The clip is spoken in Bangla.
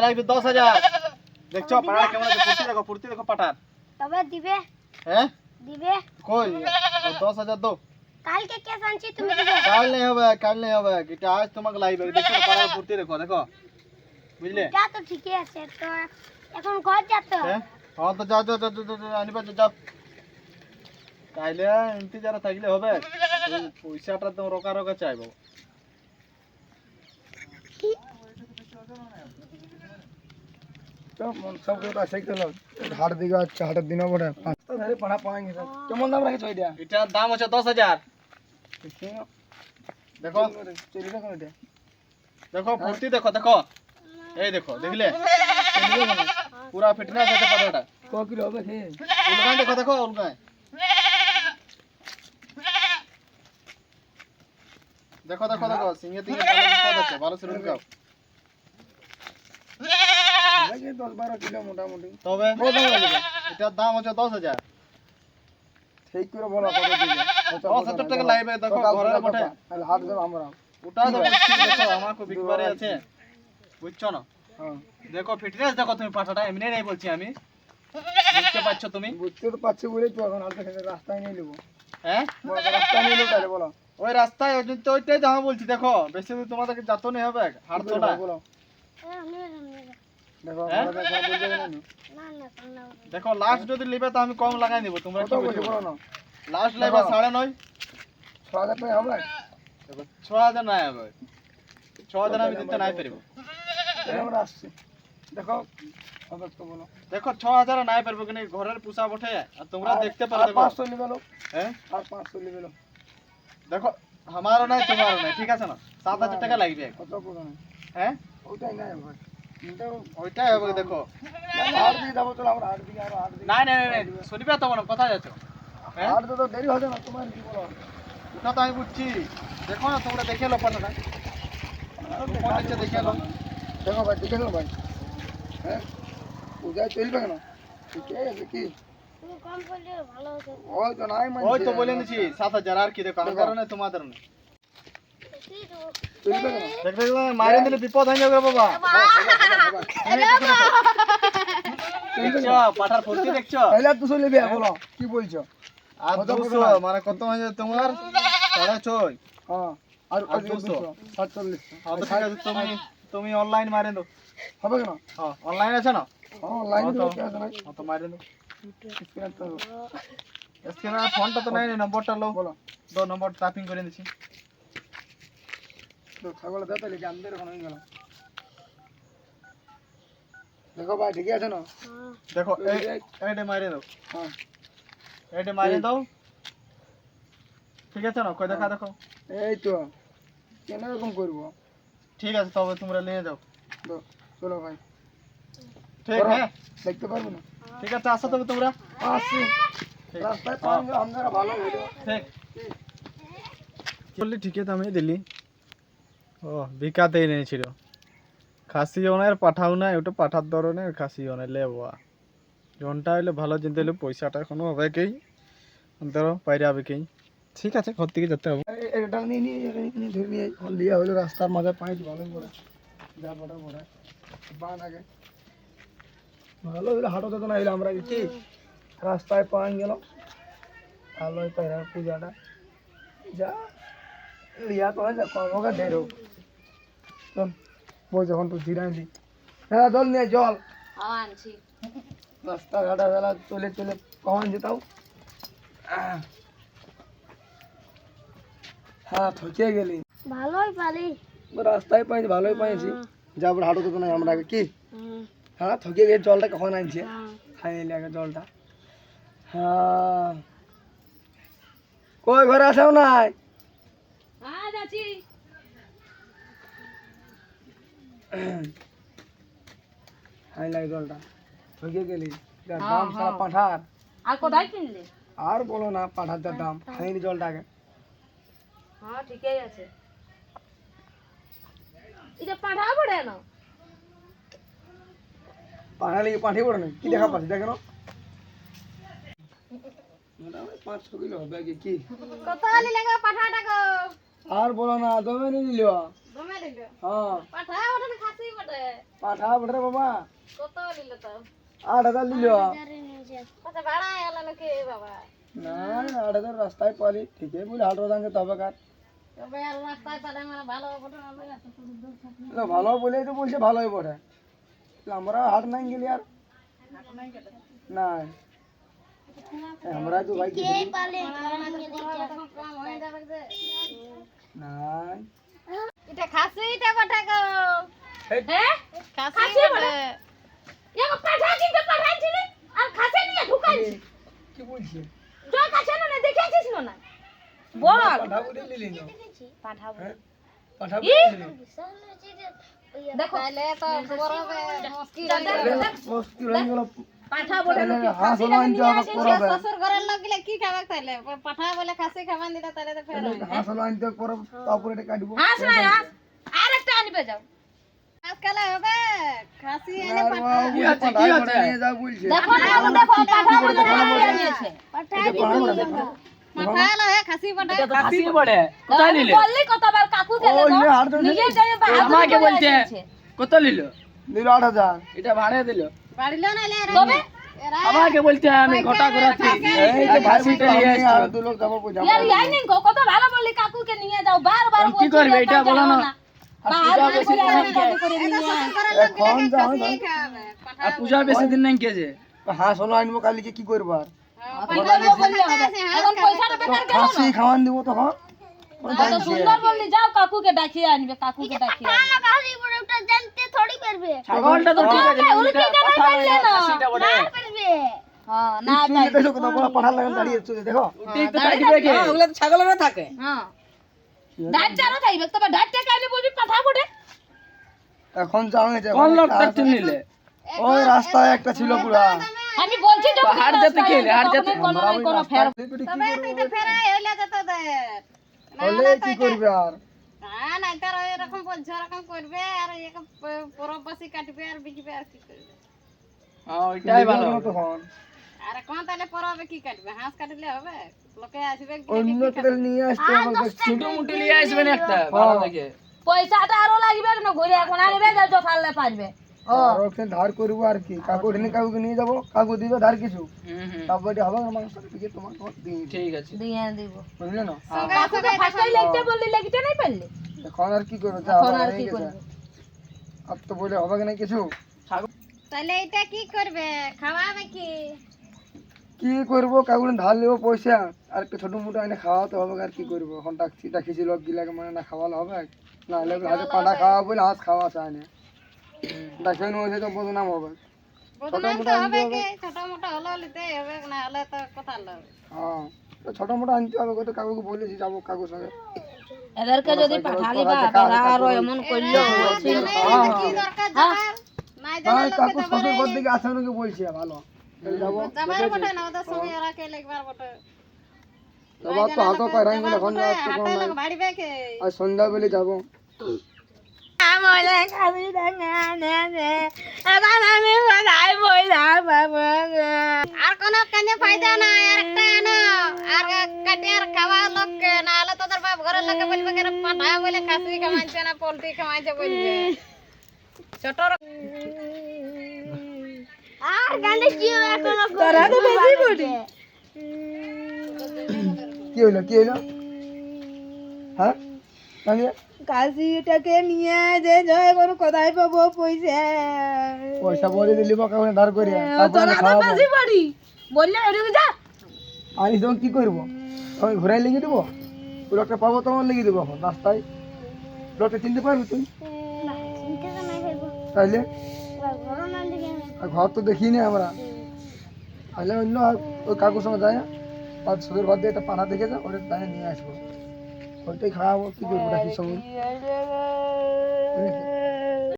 লাগবে 10,000। দেখছো পাড়া কেমন আছে? ফুর্তি দেখো পাটার। তবে দিবে? হ্যাঁ দিবে? কই 10,000 দাও। কালকে কে আনছি তুমি দিবে? কাল নেই হবে এটা আজ তোমাকে লাগবে। দেখছো পাড়ার ফুর্তি দেখো বুঝলে? যা তো ঠিকই আছে তো এখন ঘর যাতো। হ্যাঁ হ্যাঁ তো যাও আনিবা যাও। কাইলে ইন্তজার থাকলে হবে? পয়সাটা তো রকা চাইবো। तो सब लोग ऐसे ही चलो हाट दिगा अच्छा हाट दिनों बड़े पांच तो धरे पढ़ा पाएंगे सब केमन दाम रखे छोड़ दिया এটার দাম হচ্ছে 10,000। দেখো चली ना कर दिया দেখো ফুর্তি দেখো এই দেখো দেখলে পুরা ফিটনেস আছে পাটাটা। को किलो হবে खे উলগান দেখো উলগান দেখো সিংহে তিংহে ভালো বিপদ আছে ভালো শুরু কাও। लगे 10-12 किलो मोटा मोटी তবে এটার দাম হচ্ছে 10,000। ठीक করে বলো কত দিবে 10,000 টাকা লাগবে দেখো ঘরের বটে। তাহলে হাট দেব আমরা ওটা তো বুঝছি দেখো আমাকে বিকবারে আছে বুঝছো না? हां দেখো ফিটনেস দেখো তুমি পাটাটা এমনি নাই বলছি আমি বুঝতে পারছো তুমি? বুঝতে তো পাচ্ছি বলেই তো এখন হাট থেকে রাস্তায় নিয়ে নেব হ্যাঁ বড় রাস্তায় নিয়ে তাহলে বলো ওই রাস্তায় ওইটাই যাওয়া বলছি দেখো বেশি দূর তোমাদেরকে যাতো নেই হবে হাঁটতো না। বলো আমি দেখো হ্যাঁ? আমরা দেখো বলতে গেলে না না না দেখো লাস্ট যদি লিবে তো আমি কম লাগাই দিব। তোমরা কত কি বলছো বলছো? বলো না লাস্ট লাগবে 9.5। 6000 টাকা হবে দেখো 6,000 নাই হবে। 6,000 আমি দিতে নাই পারবো। আমরা আসছি দেখো হবে তো বলো দেখো 6,000 নাই পারবো কিনা ঘরের পুষা বটে আর তোমরা দেখতে পারো দেখো। 500 নিবে লো হ্যাঁ আর 500 নিবে লো দেখো আমারও নাই তোমারও নাই ঠিক আছে না? 7,000 টাকা লাগবে। কত পুরো না হ্যাঁ ওটাই নাই হবে কিন্তু ওইটাই হবে দেখো। হাট দিয়ে যাবো চলো আমরা হাট দিয়ে আরো হাট দিয়ে নাই শুনিবে তো মনে কোথায় যাচ্ছ? হ্যাঁ হাট তো দেরি হবে না তোমার কি বলো ওটা তো আমি বুঝছি। দেখো না তোমরা দেখে লো পাটাটা কোন নিচে দেখে লো। দেখো ভাই দেখে নাও ভাই হ্যাঁ পূজা চলবে কেন ঠিক আছে কি তুমি কম করলে ভালো হতো। ওই তো নাই মানে ওই তো বলে নিছি 7,000 আর কি দেখো আমার কারণে তোমাদের না। কি তো চলবে কেন দেখো মারে দিলে বিপদ হয়ে যাবে বাবা। দেখছো পাটার ফুর্তি দেখছো? তাহলে আর 200 নেবে বলো কি বলছো আর কত 200 মানে কত হয়ে যাবে তোমার? 6.5। হ্যাঁ আর আর 200 200 47 হ্যাঁ তো ঠিক আছে তুমি অনলাইন মারে দাও। হবে কেন হ্যাঁ অনলাইন আছে না? হ্যাঁ লাইন হ্যাঁ তো তো- কি আছে না হ্যাঁ তো মারে দাও। স্ক্রিন তো স্ক্যানার ফোনটা তো নাই নম্বরটা লো বলো দাও নম্বর টাইপিং করে দিছি। তো ছাগল দাও তাহলে কি আমাদের এখন হয়ে গেল দেখো ভাই ঠিক আছে না হ্যাঁ দেখো এইটা মারে দাও। হ্যাঁ এইটা মারে দাও ঠিক আছে না? কই দেখা দেখো এই তো কেন এরকম করবো ঠিক আছে তবে তোমরা নিয়ে যাও। তো চলো ভাই ঠিক করো। হ্যাঁ দেখতে পারবো না ঠিক আছে আসো তবে তোমরা। আসছি ঠিক রাস্তায় পাওয়া আমরা ভালো হইলো ঠিক বললি ঠিকই দামে দিলি। ও বিকাতেই নিয়েছিল খাসিও নাই আর পাঠাও নাই ওটা পাঠার ধরনের খাসিও নাই লে বাবা জনটা হইলে ভালো চিন্তা হইলে পয়সাটা এখনো হবে কি ধরো পাইরে হবে কি ঠিক আছে ঘর থেকে যেতে হবে। এটা নিয়ে ধরে নিয়ে লিয়া হইলো রাস্তার মাঝে পাঁচ ভালো করে যা বড় বড় বান আগে ভালো হইলো হাঁটো তো না হইলো আমরা কি রাস্তায় পান গেল ভালোই পাইরার পূজাটা যা লিয়া তো হয় যা কমকা ঢের হোক চল বই যখন তুই জিরাই দি হ্যাঁ জল নিয়ে জল আনছি রাস্তা ঘাটা বেলা চলে চলে কমান যেতাও হ্যাঁ ঠকে গেলি ভালোই পারি। রাস্তায় পাইছি ভালোই পাইছি যা বড় হাঁটো তো নাই আমরা আগে কি হুম হ্যাঁ ঠকে গিয়ে জলটা কখন আনছে হ্যাঁ খাই নিলে আগে জলটা হ্যাঁ কই ঘরে আসাও নাই আজ আছি খাই লাগে জলটা ঠকে গেলি যা দাম সারা পাঠার আর কোথায় কিনলে? আর বলো না পাঠার যা দাম খাইনি জলটা আগে হ্যাঁ ঠিকই আছে এটা পাঠাও পড়ে না পাঠালে পাঠিয়ে পড়ে না কি দেখা পাচ্ছি দেখে না মোটামুটি 5-6 কিলো হবে আগে কি কত আলি লাগবে পাঠাটা গো? আর বলো না দমে নিয়ে নিল জমে দিল হ্যাঁ পাঠা ওটা খাসি বটে। পাঠা বটে বাবা, কত নিল তো 8,000 নিল। আচ্ছা ভাড়া এলো নাকি বাবা? না 8,000 রাস্তায় পারি, ঠিকই বলে হাট রোজাঙ্গে তবে কার তবে আর রাস্তায় পারে মানে ভালো বটে না লাগে এত দূর থাকে। না, ভালো বলেই তো বলছে ভালোই বটে। আমরা হাট নাই গেলি আর না, আমরা তো ভাই গেছি কম হয়ে যাবে যে। না। এটা খাসিটা বটে গো। এই, হ্যাঁ খাসি বটে। এগো পাঠা কিন্তু পাঠাইছিল আর খাসি নিয়ে ঢুকাইছি। কি বলছে? জয় কাছে না দেখেছিস না? বল পাঠা বলে নিলি না? পাঠা হ্যাঁ? পাঠা বলে নিলি? দেখো তাহলে তো করবে মুশকিল মুশকিল হয়ে গেল। পাঠা বলে তাহলে হাঁস হলো আনতে হবে পরবে। শ্বশুর ঘরের লোক গিলা কি খাবে তাহলে পাঠা বলে খাসি খাবার দিলে তাহলে তো ফের হাঁস হলো আনতে পরে তারপরে এটা কাটবো। হাঁস না হাঁস আরেকটা আনবে যাও হাঁস খেলে হবে খাসি এনে পাঠা কি আছে নিয়ে যাও বলছে। দেখো না দেখো পাঠা বলে নিয়েছে পাঠা এলো হে খাসি পাঠা খাসি বড়ে কোথায় নিলে? বললি কতবার কাকু গেল ওই যে হাট ধরে নিজে যাবে আমাকে বলছে কত নিল? নিল 8,000। এটা ভাড়া দিল। বাড়িলো না লে তবে আমাকে বলছে আমি ঘটা করাচ্ছি। এই যে ভাই খাসিটা আমি নিয়ে আর আসছো। দু লোক যাবো বুঝা। ইয়ার ইয়াই নেই গো কত ভালো বললি কাকুকে নিয়ে যাও বারবার কি করবে এটা বলো না। এখন যাও না। আর পূজা বেশি দিন নাই কেছে। হাঁস হলো আনবো কালকে কি করবো আর? এখন পয়সাটা বেকার গেল খাসি খাওয়ান দিব তখন। না তো সুন্দর বললি যাও কাকুকে ডাকিয়ে আনবে কাকুকে ডাকিয়ে ছাগলটা তো ঠিক আছে। উল্টে যাবে পারলে না খাসিটা বড়ে। হ্যাঁ না শুনে দেখো কত বড় পাঠার লাগান দাঁড়িয়ে আছে দেখো। ঠিক তো থাকবে কে? ওগুলা তো ছাগলেরও থাকে। হ্যাঁ ডাক্তারও যাইবে তবে ডাক্তার কানে বলবি পাঠা বটে এখন যাও হয়েছে। কোন লোকটা চুন নিলে? ওই রাস্তায় একটা ছিল পুরা। আমি বলছি তো হাট যেতে কি রে? হাট যেতে কোনো ফের তবে তুই ফেরাই হইলে যেত দে হলে কি করবে আর? না না তার এরকম বলছে এরকম করবে আর এক পরবাসী কাটবে আর বিকবে আর কি করবে হ্যাঁ ওইটাই ভালো। নিবে না তখন আর কোন তাহলে পরবে কি কাটবে হাঁস কাটলে হবে লোকে আসবে অন্য কেটে নিয়ে আসতে হবে। ছোট মুটি নিয়ে আসবেন একটা ভালো লাগে। পয়সাটা আরো লাগবে না ঘুরে এখন আনবে যত ফাললে পারবে ও আর ওখানে ধার করবো আর কি। কাকু এনে কাকুকে নিয়ে যাবো, কাকু দিবে ধার কিছু। তারপরে হবে না মাংস দিকে তোমার দিই। ঠিক আছে। দিয়ে দিব বুঝলে না? কাকুকে ফার্স্টই লাগতে বললি লাগতে নাই পারলে এখন আর কি করবো? যা এখন আর হয়ে কি গেছে। করবে আর তো বলে হবে না কিছু। তাহলে এটা কি করবে খাওয়াবে কি কি করবো? কাকু ধার নেবো পয়সা আর একটা ছোট মোটো এনে খাওয়াতে হবে। আর কি করবো? এখন ডাকিছি লোক গিলাকে মানে না খাওয়ালে হবে না হলে হাতে পাটা খাওয়া বলে হাঁস খাওয়া চায় না। ডাকে নিয়ে তো বদনাম হবে। বদনাম তো হবে কি ছোট মোটো হলো লিতে হবে না হলে তো কথা লাগবে হ্যাঁ, তো ছোট মোটো আনতে হবে। কত কাকুকে বলেছি যাবো কাকুর সঙ্গে। এদেরকে যদি পাঠালি বা আরো এমন করলো হ্যাঁ, কি দরকার যাবার নাই হ্যাঁ, জানা কাকু শ্বশুর ঘর থেকে আসে নাকি বলছে ভালো। এই যাবো যাবার বটে না ওদের সঙ্গে ওরা কে লাগবার বটে যাবার তো হাতও পায় রাঙ্গি এখন যাওয়ার তো কোনো নাই। বাড়িবে কে আর সন্ধ্যা বেলে যাবো। আর কোন কাজে ফায়দা নাই আর একটা আনো আর কাটে আর খাওয়া লোক না হলে তোদের বাপ ঘরের লোকে বলবে কেন পাঠা বলে খাসি খাওয়াইছে না পোল্ট্রি খাওয়াইছে বলবে ছোট আর গানে কি এখন তোরা তো বেশি বলি কি হইলো? কি হইলো? হ্যাঁ কানিয়া কাশিটাকে নিয়ে যে জয় কোনো কোথায় পাবো পয়সা পয়সা বলে দিলি বা কাউকে ধার করে তারপরে আমি খাওয়াবো। বাড়ি বললে ওদিকে যা আনি তখন কি করবো? আমি ঘুরাই লেগে দেবো? ওই লোকটা পাবো তখন লেগে দেবো এখন রাস্তায়। লোকটা চিনতে পারবি তুই? তাইলে আর ঘর তো দেখিনি আমরা। তাহলে অন্য আর ওই কাকুর সঙ্গে যায় আর সুদের ঘর দিয়ে একটা পাড়া দেখে যা ওটা তাই নিয়ে আসবো। ওইটাই খাওয়াবো। কি করবো? ডাকির সঙ্গে